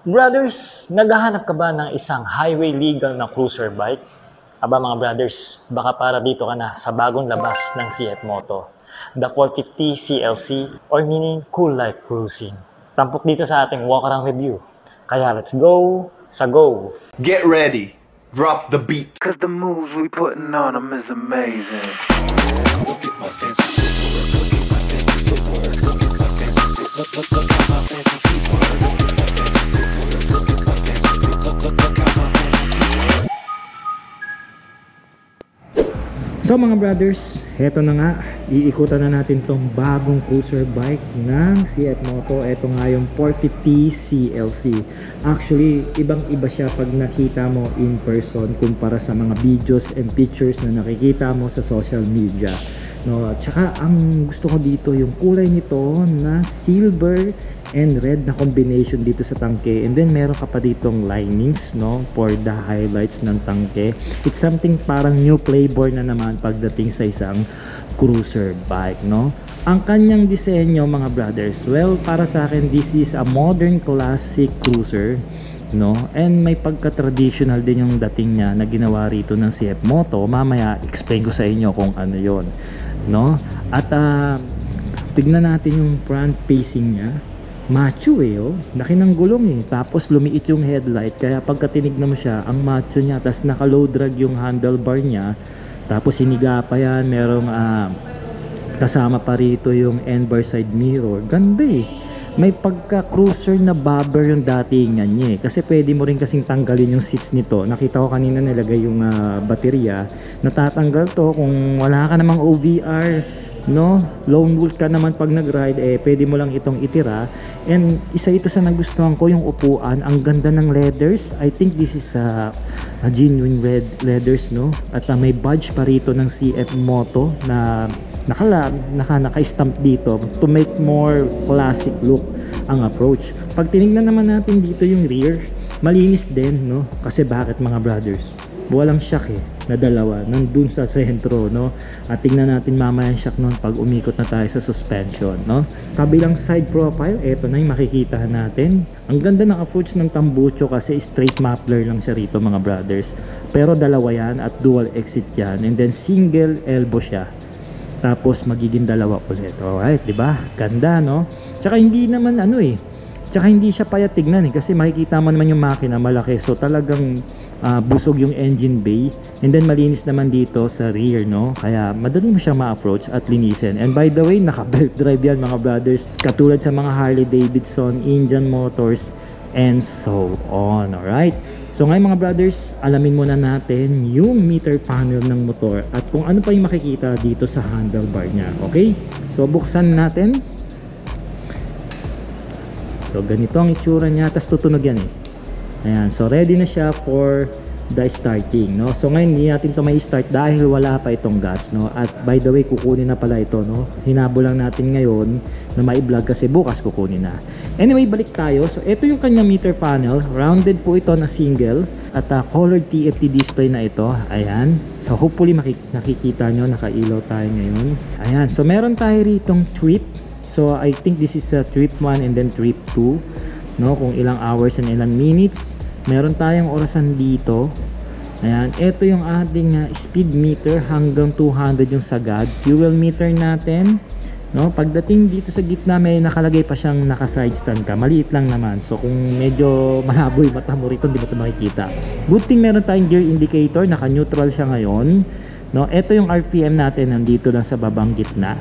Brothers, naghahanap ka ba ng isang highway legal na cruiser bike? Aba mga brothers, baka para dito ka na sa bagong labas ng CF Moto, the 450 CLC or meaning Cool Life Cruising. Tampok dito sa ating walk-around review. Kaya let's go sa go! Get ready, drop the beat. Cause the moves we putting on them is amazing. Look at my fancy footwork, look at my fancy footwork, look at my fancy footwork, look at my fancy footwork, look at my fancy footwork, look at my fancy footwork, look how my fancy footwork. So mga brothers, heto na nga, iikutan na natin tong bagong cruiser bike ng CF Moto. Ito nga yung 450 CLC. Actually, ibang-iba siya pag nakita mo in person kumpara sa mga videos and pictures na nakikita mo sa social media. No, tsaka ang gusto ko dito yung kulay nito na silver and red na combination dito sa tangke, and then meron ka pa ditong linings, no, for the highlights ng tangke. It's something parang new flavor na naman pagdating sa isang cruiser bike, no. Ang kanyang disenyo mga brothers, well, para sa akin this is a modern classic cruiser, no, and may pagka-traditional din yung dating niya na ginawa rito ng CF Moto. Mamaya explain ko sa inyo kung ano yon, no. At tignan natin yung front facing niya. Macho oh, laki ng gulong tapos lumiit yung headlight, kaya pagka tinignan mo siya, ang macho niya. Tapos naka low drag yung handlebar niya, tapos hiniga pa yan, merong kasama pa rito yung end-bar side mirror. Ganda may pagka cruiser na bobber yung datingan niya kasi pwede mo rin kasing tanggalin yung seats nito. Nakita ko kanina nilagay yung baterya, natatanggal to kung wala ka namang OVR, no, lone wolf ka naman pag nag-ride, pwede mo lang itong itira. And isa ito sa nagustuhan ko, yung upuan, ang ganda ng leathers. I think this is a genuine red leathers, no, at may badge pa rito ng CF Moto na naka-stamp dito to make more classic look ang approach. Pag tinignan naman natin dito yung rear, malinis din, no, kasi bakit mga brothers, walang shock na dalawa nandun sa sentro, no. At tingnan natin mamaya yung shock nun pag umikot na tayo sa suspension, no. Kabilang side profile, eto na yung makikita natin. Ang ganda ng approach ng tambucho kasi straight muffler lang siya rito mga brothers, pero dalawa yan at dual exit yan, and then single elbow siya, tapos magiging dalawa ulit. Alright, diba? Ganda, no? Tsaka hindi naman tsaka hindi siya payat tignan kasi makikita mo naman yung makina malaki, so talagang busog yung engine bay, and then malinis naman dito sa rear, no, kaya madali mo siya ma-approach at linisin. And by the way, naka belt drive yan mga brothers, katulad sa mga Harley Davidson, Indian Motors and so on. Alright, so ngayon mga brothers, alamin muna natin yung meter panel ng motor at kung ano pa yung makikita dito sa handlebar nya. Okay, so buksan natin. So ganito ang itsura niya, tapos tutunog yan ayan, so ready na siya for the starting, no. So ngayon hindi natin to may start dahil wala pa itong gas, no. At by the way, kukunin na pala ito, no. Hinabol lang natin ngayon na mai-vlog kasi bukas kukunin na. Anyway, balik tayo. So ito yung kanyang meter panel, rounded po ito na single at colored TFT display na ito. Ayan, so hopefully nakikita nyo, nakailaw tayo ngayon. Ayan, so meron tayo ritong trip. So I think this is a trip 1 and then trip 2, no, kung ilang hours and ilang minutes. Meron tayong orasan dito. Ayan, ito yung ating speed meter, hanggang 200 yung sagad. Fuel meter natin, no. Pagdating dito sa gitna, may nakalagay pa siyang naka-side stand ka. Maliit lang naman, so kung medyo malabo yung mata mo rito, hindi mo ito makikita. Good thing meron tayong gear indicator, naka-neutral siya ngayon, no. Ito yung RPM natin, nandito lang sa babang gitna,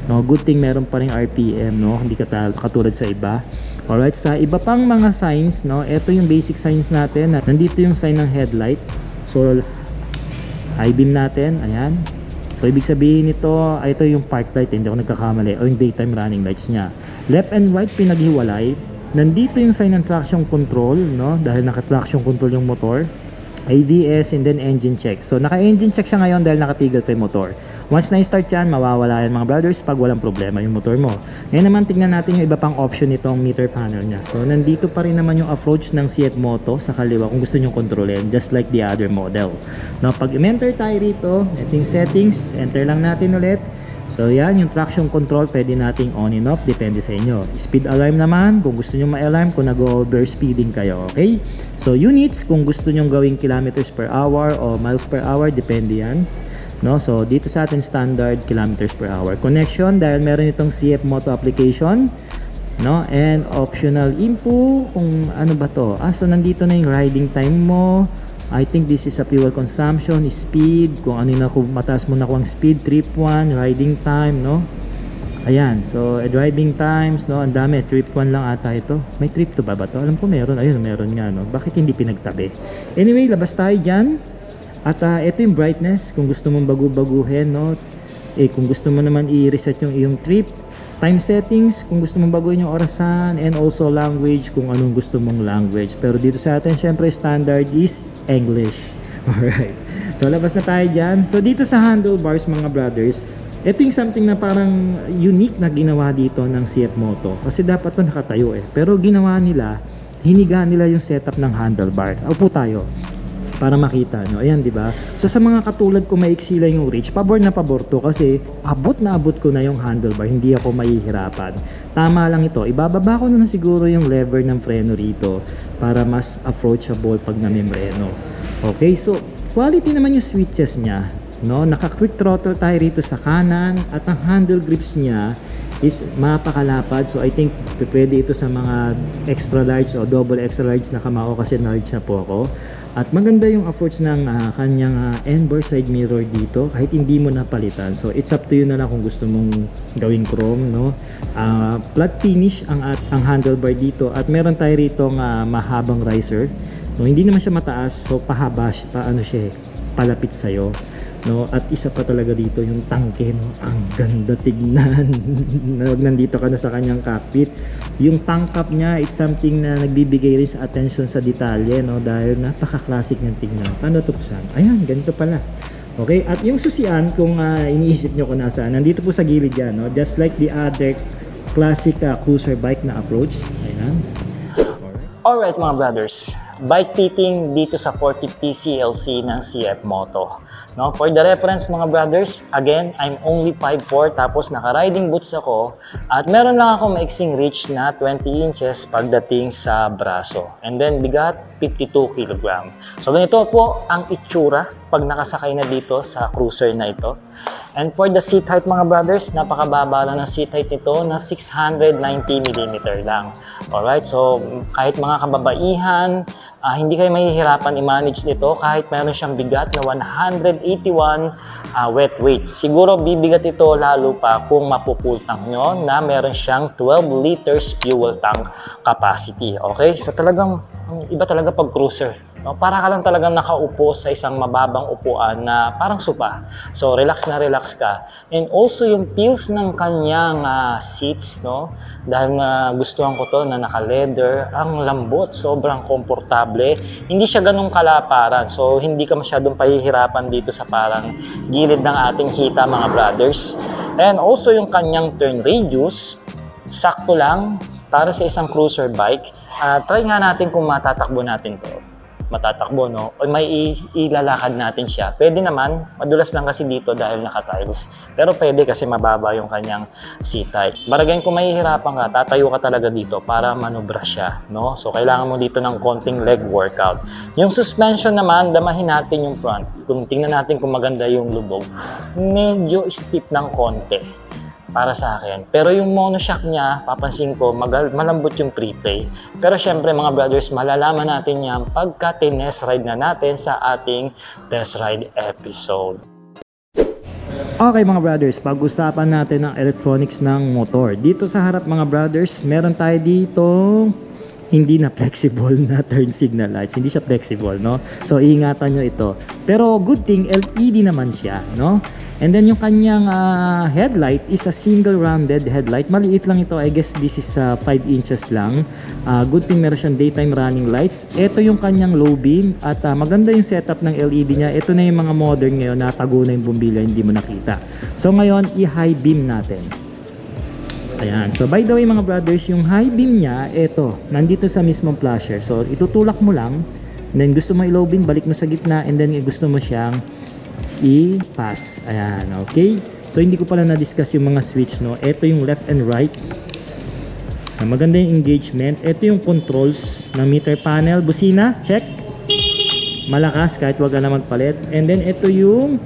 no. Good thing meron pa ring RPM, no, hindi katulad sa iba. Alright, sa iba pang mga signs, no, ito yung basic signs natin. Nandito yung sign ng headlight, so high beam natin, ayan. So ibig sabihin nito, ito yung park light, hindi ako nagkakamali, o yung daytime running lights nya. Left and right pinaghiwalay. Nandito yung sign ng traction control, no, dahil naka-traction control yung motor. ABS and then engine check. So naka-engine check siya ngayon dahil nakatigil pa yung motor. Once na-start yan, mawawala yan mga brothers pag walang problema yung motor mo. Ngayon naman tingnan natin yung iba pang option nitong meter panel nya. So nandito pa rin naman yung approach ng CF Moto sa kaliwa kung gusto nyo kontrolin, just like the other model. Now pag enter tayo rito, ito yung settings, enter lang natin ulit. So yan, yung traction control pwede nating on and off, depende sa inyo. Speed alarm naman, kung gusto nyo ma-alarm kung nag-overspeeding kayo, okay? So units, kung gusto nyo gawing kilometers per hour o miles per hour, depende yan. No? So dito sa atin standard kilometers per hour. Connection, dahil meron itong CF Moto application, no? And optional info, kung ano ba to? So nandito na yung riding time mo. I think this is a fuel consumption, speed, kung ano na, kung mataas mo na kung speed, trip 1, riding time, no? Ayan, so driving times, no? Ang dami, trip 1 lang ata ito. May trip 2 ba to? Alam ko meron, ayun, meron nga, no? Bakit hindi pinagtabi? Anyway, labas tayo dyan. At ito yung brightness, kung gusto mong baguhin, no? Kung gusto mo naman i-reset yung iyong trip, time settings kung gusto mong baguhin yung orasan, and also language kung anong gusto mong language. Pero dito sa atin syempre standard is English. Alright, so labas na tayo dyan. So dito sa handlebars mga brothers, ito yung something na parang unique na ginawa dito ng CF Moto, kasi dapat to nakatayo pero ginawa nila, hiniga nila yung setup ng handlebar. Upo tayo para makita nyo. Ayan, di ba? So sa mga katulad ko maiksi lang yung reach, pabor na pabor to kasi abot na abot ko na yung handlebar, hindi ako mahihirapan. Tama lang ito. Ibababa ko na siguro yung lever ng preno rito para mas approachable pag namimreno. Okay, so quality naman yung switches niya, no? Naka quick throttle tayo rito sa kanan at ang handle grips niya is mapakalapad. So I think pwede ito sa mga extra large o double extra large na kamao kasi large na po ako. At maganda yung approach ng kanyang N-bar side mirror dito kahit hindi mo napalitan. So it's up to you na lang kung gusto mong gawing chrome, no? Flat finish ang handlebar dito at meron tayo rito mahabang riser. No, hindi naman siya mataas, so pahaba siya, palapit sa'yo. No, at isa pa talaga dito yung tangke, no? Ang ganda tignan. Nandito ka na sa kanyang cockpit. Yung tank cap niya, it's something na nagbibigay rin sa attention sa detalye, no? Dahil napaka-classic ng tignan. Paano ito pusan? Ayan, ganito pala. Okay, at yung susian, kung iniisip nyo kung nasaan, nandito po sa gilid yan, no? Just like the other classic cruiser bike na approach. Ayan. Alright mga brothers, bike fitting dito sa 450 CLC ng CF Moto. No, for the reference mga brothers, again, I'm only 5'4", tapos naka-riding boots ako at meron lang ako maiksing reach na 20 inches pagdating sa braso. And then bigat, 52 kg. So ganito po ang itsura pag nakasakay na dito sa cruiser na ito. And for the seat height mga brothers, napakababa lang ng seat height nito na 690mm lang. Alright, so kahit mga kababaihan, hindi kayo mahihirapan i-manage nito kahit meron siyang bigat na 181 wet weight. Siguro bibigat ito lalo pa kung mapupull tank nyo na meron siyang 12 liters fuel tank capacity. Okay, so talagang iba talaga pag cruiser. No, para ka lang talagang nakaupo sa isang mababang upuan na parang sopa. So relax na relax ka. And also yung feels ng kanyang seats, no? Dahil gustuhan ko to na naka-leather, ang lambot, sobrang komportable. Hindi siya ganung kalaparan. So hindi ka masyadong pahihirapan dito sa parang gilid ng ating hita mga brothers. And also yung kanyang turn radius, sakto lang para sa isang cruiser bike. Try nga natin kung matatakbo natin to. Matatakbo, no? O may ilalakad natin siya. Pwede naman, madulas lang kasi dito dahil naka-tiles. Pero pwede kasi mababa yung kanyang seat height. Baragain kung mahihirapan ka, tatayo ka talaga dito para manubra siya, no? So kailangan mo dito ng konting leg workout. Yung suspension naman, damahin natin yung front. Kung tingnan natin kung maganda yung lubog, medyo stiff ng konti para sa akin. Pero yung monoshock niya, papansin ko, malambot yung pre-play. Pero syempre mga brothers, malalaman natin yan pagka test ride na natin sa ating test ride episode. Okay mga brothers, pag-usapan natin ang electronics ng motor. Dito sa harap mga brothers, meron tayo dito hindi na flexible na turn signal lights. Hindi siya flexible, no? So iingatan nyo ito. Pero good thing, LED naman siya, no? And then yung kanyang headlight is a single rounded headlight. Maliit lang ito. I guess this is 5 inches lang. Good thing meron siyang daytime running lights. Ito yung kanyang low beam at maganda yung setup ng LED niya. Ito na yung mga modern ngayon, natago na yung bumbilya, hindi mo nakita. So ngayon, i-high beam natin. Ayan. So by the way mga brothers, yung high beam niya, ito, nandito sa mismong flasher. So itutulak mo lang, and then gusto mo i-low beam, balik mo sa gitna, and then gusto mo siyang i-pass. Ayan, okay? So hindi ko pala na-discuss yung mga switch, no? Ito yung left and right. Maganda yung engagement. Ito yung controls ng meter panel. Busina, check. Malakas kahit wag ka na magpalit. And then ito yung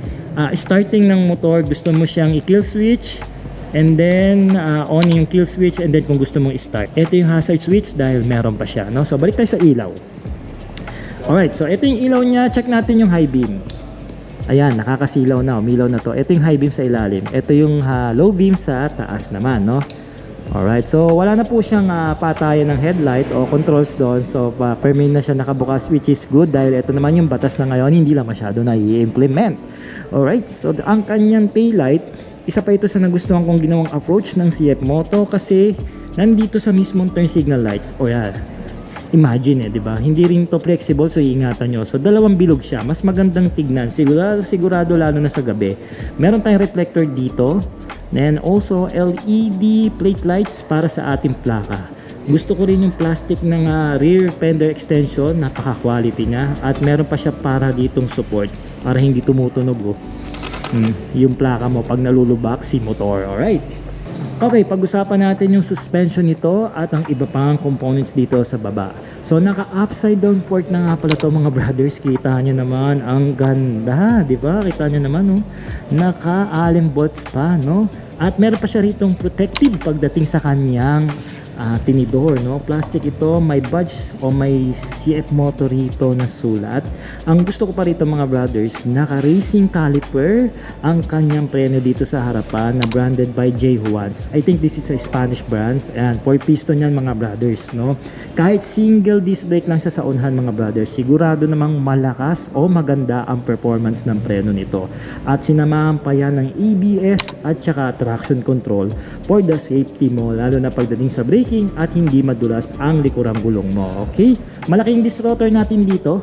starting ng motor. Gusto mo siyang i-kill switch. And then on yung kill switch. And then kung gusto mong i-start. Ito yung hazard switch dahil meron pa siya, no? So balik tayo sa ilaw. Alright, so ito yung ilaw niya. Check natin yung high beam. Ayan, nakakasilaw na, umilaw na to. Ito yung high beam sa ilalim. Ito yung low beam sa taas naman, no? Alright, so wala na po siyang patayan ng headlight o controls doon. So permanent na siya nakabukas, which is good dahil ito naman yung batas na ngayon hindi lang masyado na i-implement. Alright, so ang kanyang taillight, isa pa ito sa nagustuhan kong ginawang approach ng CF Moto kasi nandito sa mismong turn signal lights. O yan, imagine di ba? Hindi rin to flexible, so iingatan nyo. So dalawang bilog siya, mas magandang tignan, sigurado lalo na sa gabi. Meron tayong reflector dito, then also LED plate lights para sa ating plaka. Gusto ko rin yung plastic ng rear fender extension, napaka-quality niya. At meron pa siya para ditong support, para hindi tumutunog yung plaka mo pag nalulubak si motor. Alright. Okay, pag-usapan natin yung suspension nito at ang iba pang components dito sa baba. So naka-upside down port na nga pala to mga brothers. Kita nyo naman, ang ganda, di ba? Kita nyo naman, no? Naka-allen bolts pa, no? At meron pa siya ritong protective pagdating sa kanyang tinidor, no? Plastic ito, may badge o may CF Moto rito na sulat. Ang gusto ko pa rito mga brothers, naka-racing caliper ang kanyang preno dito sa harapan na branded by J. Juans. I think this is a Spanish brand. Ayan, 4 piston yan mga brothers, no? Kahit single disc brake lang siya sa unahan mga brothers, sigurado namang malakas o maganda ang performance ng preno nito. At sinamahan pa yan ng ABS at saka traction control for the safety mo, lalo na pagdating sa brake at hindi madulas ang likurang gulong mo. Okay? Malaking disc rotor natin dito,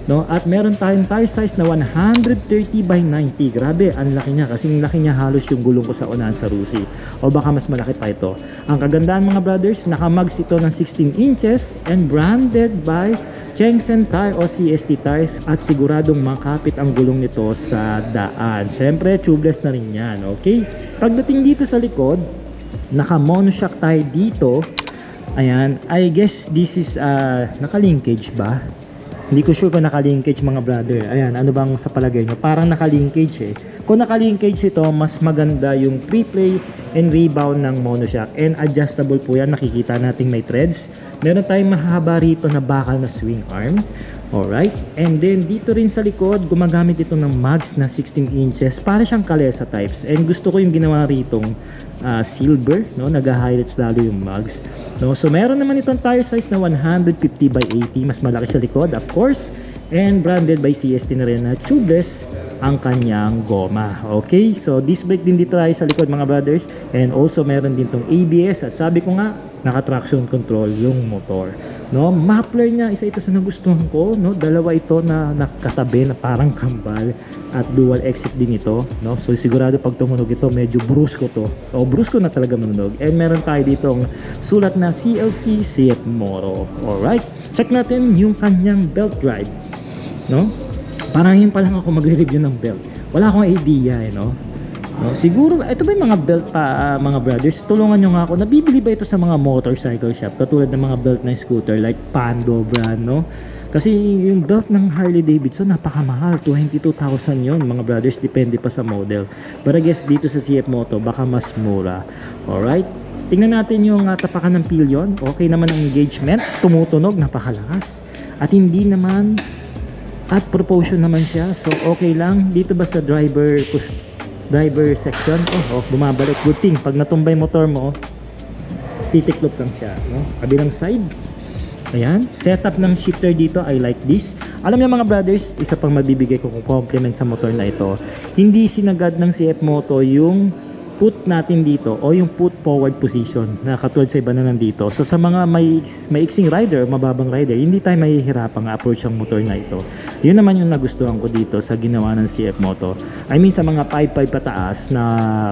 no? At meron tayong tire size na 130 by 90. Grabe, ang laki niya. Kasing laki niya halos yung gulong ko sa unahan sa Rusi. O baka mas malaki pa ito. Ang kagandaan mga brothers, nakamags ito ng 16 inches and branded by Chengsen Tire o CST Tires at siguradong makapit ang gulong nito sa daan. Siyempre, tubeless na rin yan. Okay? Pagdating dito sa likod, naka monoshock tayo dito. Ayan, I guess this is naka-linkage ba? Hindi ko sure kung naka-linkage mga brother. Ayan, ano bang sa palagay nyo? Parang naka-linkage Kung naka-linkage ito, mas maganda yung pre-play and rebound ng monoshock. And adjustable po yan, nakikita natin may threads. Meron tayong mahaba rito na bakal na swing arm. Alright, and then dito rin sa likod, gumagamit ito ng mags na 16 inches para siyang Kalesa types. And gusto ko yung ginawa ritong silver, no? Nag-highlights lalo yung mags, no? So meron naman itong tire size na 150 by 80, mas malaki sa likod of course, and branded by CST na rin na tubeless ang kanyang goma. Okay, so disc brake din dito tayo sa likod mga brothers, and also meron din tong ABS at sabi ko nga, naka-traction control yung motor, no? Muffler niya, isa ito sa nagustuhan ko, no? Dalawa ito na nakatabi na parang kambal at dual exit din ito, no? So sigurado pag tumunog ito, medyo brusko to. O brusko na talaga manunog. And meron tayo ditong sulat na CLC CF Moto. Alright, check natin yung kanyang belt drive, no? Parang yun pa lang ako magre-review ng belt. Wala akong idea, no? No, siguro, ito ba yung mga belt pa mga brothers? Tulungan nyo nga ako. Nabibili ba ito sa mga motorcycle shop? Katulad ng mga belt na scooter like Pando brand, no? Kasi yung belt ng Harley Davidson napakamahal, 22,000 yon mga brothers, depende pa sa model. But I guess dito sa CF Moto baka mas mura. Alright, so, tingnan natin yung tapakan ng pillion. Okay naman ang engagement, tumutunog, napakalakas. At hindi naman at propulsion naman siya, so okay lang. Dito ba sa driver section, bumabalik. Good thing, pag natumbay motor mo, titiklop lang siya, no? Kabilang side, ayan, setup ng shifter dito, I like this. Alam niyo mga brothers, isa pang mabibigay ko kung compliment sa motor na ito, hindi sinagad ng CF Moto yung put natin dito o yung put forward position na katulad sa iba na nandito. So sa mga maiksing rider, mababang rider, hindi tayo mahihirapang approach ang motor na ito. Yun naman yung nagustuhan ko dito sa ginawa ng CF Moto. I mean sa mga 5'5 pataas na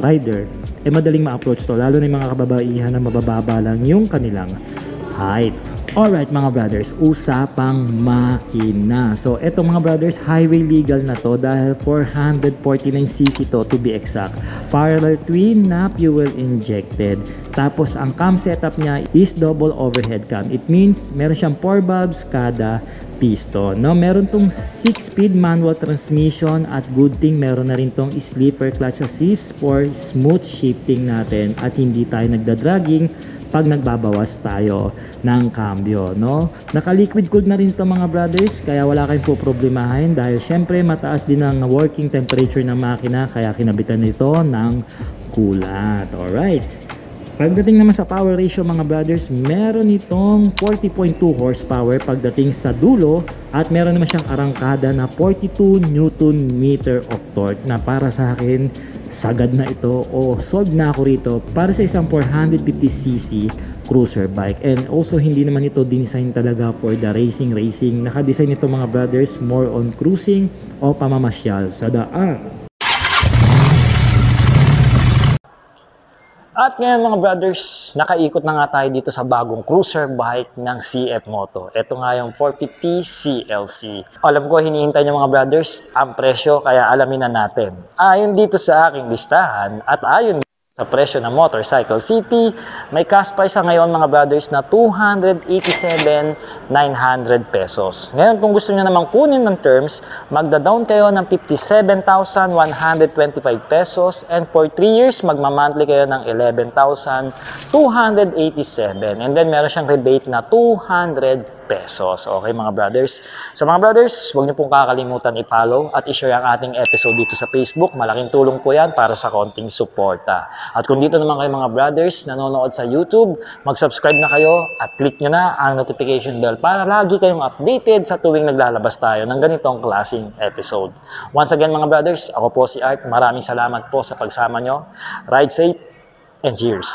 rider, madaling ma-approach to, lalo na yung mga kababaihan na mabababa lang yung kanilang height. Alright mga brothers, usapang makina. So eto mga brothers, highway legal na to dahil 449cc to be exact. Parallel twin na fuel injected. Tapos ang cam setup niya is double overhead cam. It means meron siyang 4 valves kada piston. No, meron tong 6-speed manual transmission at good thing meron na rin tong sleeper clutch assist for smooth shifting natin at hindi tayo nagda-dragging pag nagbabawas tayo ng cambio, no? Naka-liquid cooled na rin ito mga brothers, kaya wala kayong poproblemahin dahil syempre mataas din ang working temperature ng makina kaya kinabitan nito ng coolant. Alright. Pagdating naman sa power ratio mga brothers, meron itong 40.2 horsepower pagdating sa dulo at meron naman siyang arangkada na 42 Newton meter of torque na para sa akin sagad na ito o sold na ako rito para sa isang 450cc cruiser bike. And also hindi naman ito design talaga for the racing. Naka-design ito mga brothers more on cruising o pamamasyal sa daan. At ngayon mga brothers, nakaikot na nga tayo dito sa bagong cruiser bike ng CF Moto. Ito nga yung 450 CLC. Alam ko hinihintay niyo mga brothers ang presyo kaya alamin na natin. Ayon dito sa aking listahan at ayon sa presyo ng Motorcycle City, may cash price ngayon mga brothers na 287,900 pesos. Ngayon kung gusto niyo namang kunin ng terms, magda-down kayo ng 57,125 pesos and for 3 years magma-monthly kayo ng 11,287 and then meron siyang rebate na 200 pesos. Okay mga brothers? So mga brothers, huwag niyo pong kakalimutan i-follow at i-share ang ating episode dito sa Facebook. Malaking tulong po yan para sa konting suporta. At kung dito naman kayo mga brothers nanonood sa YouTube, mag-subscribe na kayo at click nyo na ang notification bell para lagi kayong updated sa tuwing naglalabas tayo ng ganitong klaseng episode. Once again mga brothers, ako po si Art. Maraming salamat po sa pagsama nyo. Ride safe and cheers!